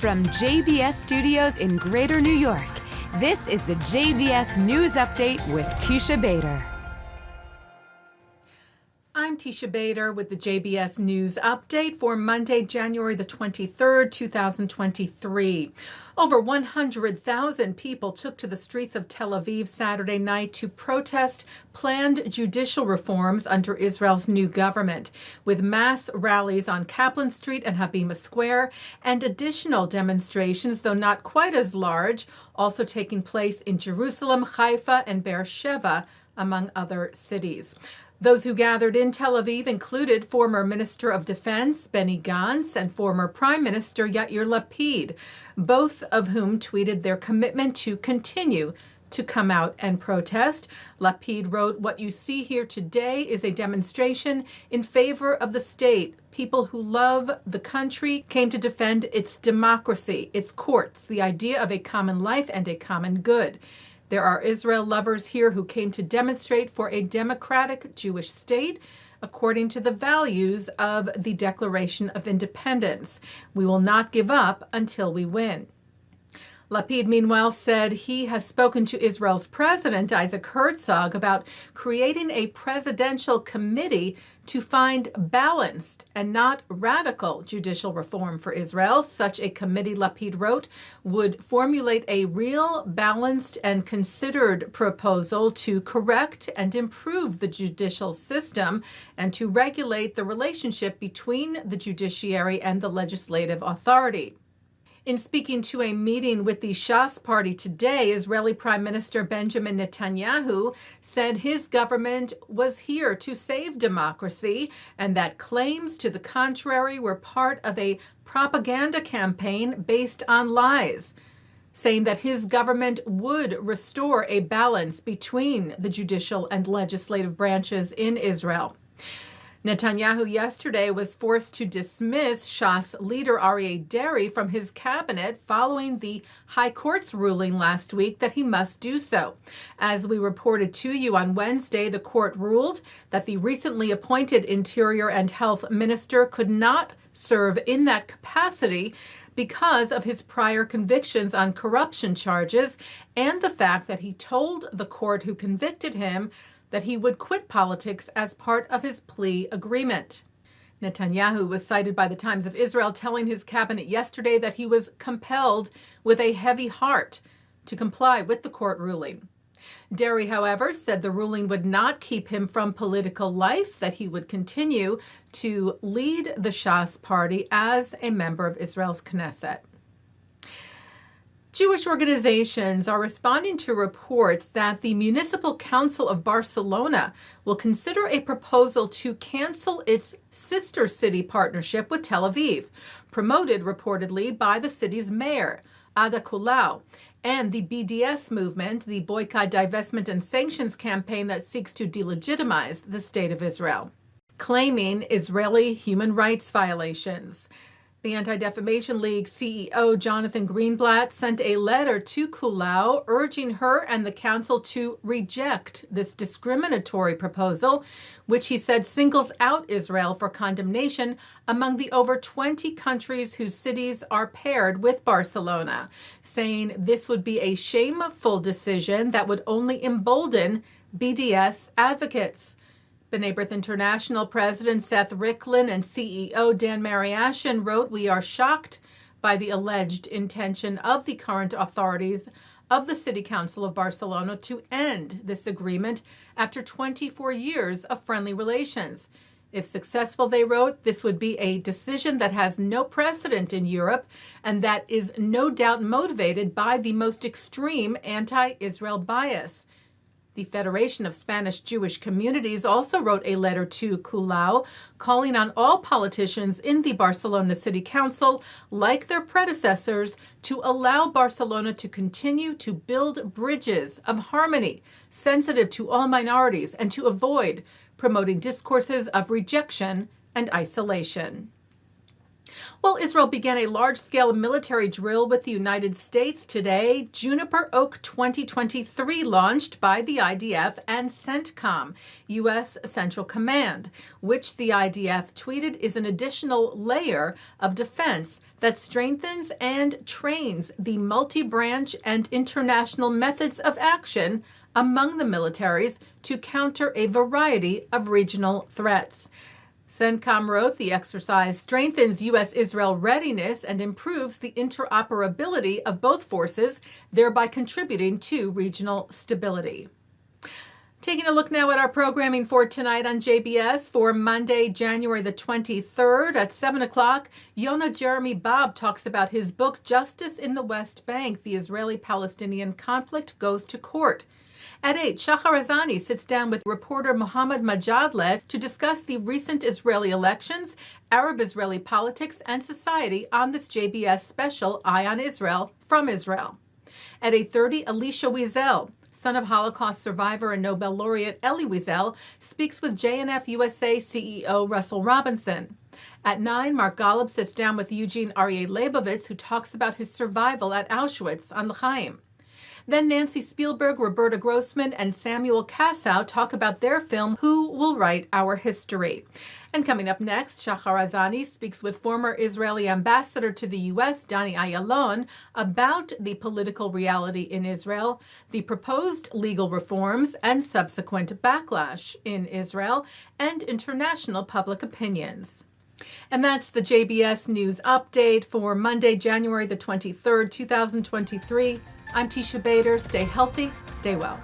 From JBS Studios in Greater New York, this is the JBS News Update with Teisha Bader. I'm Teisha Bader with the JBS News Update for Monday, January the 23rd, 2023. Over 100,000 people took to the streets of Tel Aviv Saturday night to protest planned judicial reforms under Israel's new government, with mass rallies on Kaplan Street and Habima Square, and additional demonstrations, though not quite as large, also taking place in Jerusalem, Haifa, and Beersheba, among other cities. Those who gathered in Tel Aviv included former Minister of Defense Benny Gantz and former Prime Minister Yair Lapid, both of whom tweeted their commitment to continue to come out and protest. Lapid wrote, "What you see here today is a demonstration in favor of the state. People who love the country came to defend its democracy, its courts, the idea of a common life and a common good. There are Israel lovers here who came to demonstrate for a democratic Jewish state according to the values of the Declaration of Independence. We will not give up until we win." Lapid, meanwhile, said he has spoken to Israel's President Isaac Herzog about creating a presidential committee to find balanced and not radical judicial reform for Israel. Such a committee, Lapid wrote, would formulate a real, balanced, and considered proposal to correct and improve the judicial system and to regulate the relationship between the judiciary and the legislative authority. In speaking to a meeting with the Shas party today, Israeli Prime Minister Benjamin Netanyahu said his government was here to save democracy and that claims to the contrary were part of a propaganda campaign based on lies, saying that his government would restore a balance between the judicial and legislative branches in Israel. Netanyahu yesterday was forced to dismiss Shas leader Aryeh Deri from his cabinet following the High Court's ruling last week that he must do so. As we reported to you on Wednesday, the court ruled that the recently appointed Interior and Health Minister could not serve in that capacity because of his prior convictions on corruption charges and the fact that he told the court who convicted him that he would quit politics as part of his plea agreement. Netanyahu was cited by the Times of Israel telling his cabinet yesterday that he was compelled with a heavy heart to comply with the court ruling. Deri, however, said the ruling would not keep him from political life, that he would continue to lead the Shas party as a member of Israel's Knesset. Jewish organizations are responding to reports that the Municipal Council of Barcelona will consider a proposal to cancel its sister city partnership with Tel Aviv, promoted reportedly by the city's mayor, Ada Colau, and the BDS movement, the Boycott, Divestment, and Sanctions campaign that seeks to delegitimize the State of Israel, claiming Israeli human rights violations. The Anti-Defamation League CEO Jonathan Greenblatt sent a letter to Colau urging her and the council to reject this discriminatory proposal, which he said singles out Israel for condemnation among the over 20 countries whose cities are paired with Barcelona, saying this would be a shameful decision that would only embolden BDS advocates. B'nai B'rith International President Seth Ricklin and CEO Dan Mariashin wrote, "We are shocked by the alleged intention of the current authorities of the City Council of Barcelona to end this agreement after 24 years of friendly relations. If successful," they wrote, "this would be a decision that has no precedent in Europe and that is no doubt motivated by the most extreme anti-Israel bias." The Federation of Spanish Jewish Communities also wrote a letter to Colau calling on all politicians in the Barcelona City Council, like their predecessors, to allow Barcelona to continue to build bridges of harmony sensitive to all minorities and to avoid promoting discourses of rejection and isolation. Well, Israel began a large-scale military drill with the United States today. Juniper Oak 2023 launched by the IDF and CENTCOM, U.S. Central Command, which the IDF tweeted is an additional layer of defense that strengthens and trains the multi-branch and international methods of action among the militaries to counter a variety of regional threats. CENTCOM wrote the exercise strengthens U.S.-Israel readiness and improves the interoperability of both forces, thereby contributing to regional stability. Taking a look now at our programming for tonight on JBS for Monday, January the 23rd at 7 o'clock, Yonah Jeremy Bob talks about his book, Justice in the West Bank, the Israeli-Palestinian Conflict Goes to Court. At 8, Shahar Azani sits down with reporter Mohammad Majadleh to discuss the recent Israeli elections, Arab-Israeli politics, and society on this JBS special, Eye on Israel, from Israel. At 8:30, Elisha Wiesel, son of Holocaust survivor and Nobel laureate Elie Wiesel, speaks with JNF USA CEO Russell Robinson. At 9, Mark Golub sits down with Eugene Aryeh Leibovitz, who talks about his survival at Auschwitz on L'chaim. Then Nancy Spielberg, Roberta Grossman, and Samuel Kassow talk about their film, Who Will Write Our History? And coming up next, Shahar Azani speaks with former Israeli ambassador to the US, Danny Ayalon, about the political reality in Israel, the proposed legal reforms and subsequent backlash in Israel, and international public opinions. And that's the JBS News Update for Monday, January the 23rd, 2023. I'm Teisha Bader. Stay healthy, stay well.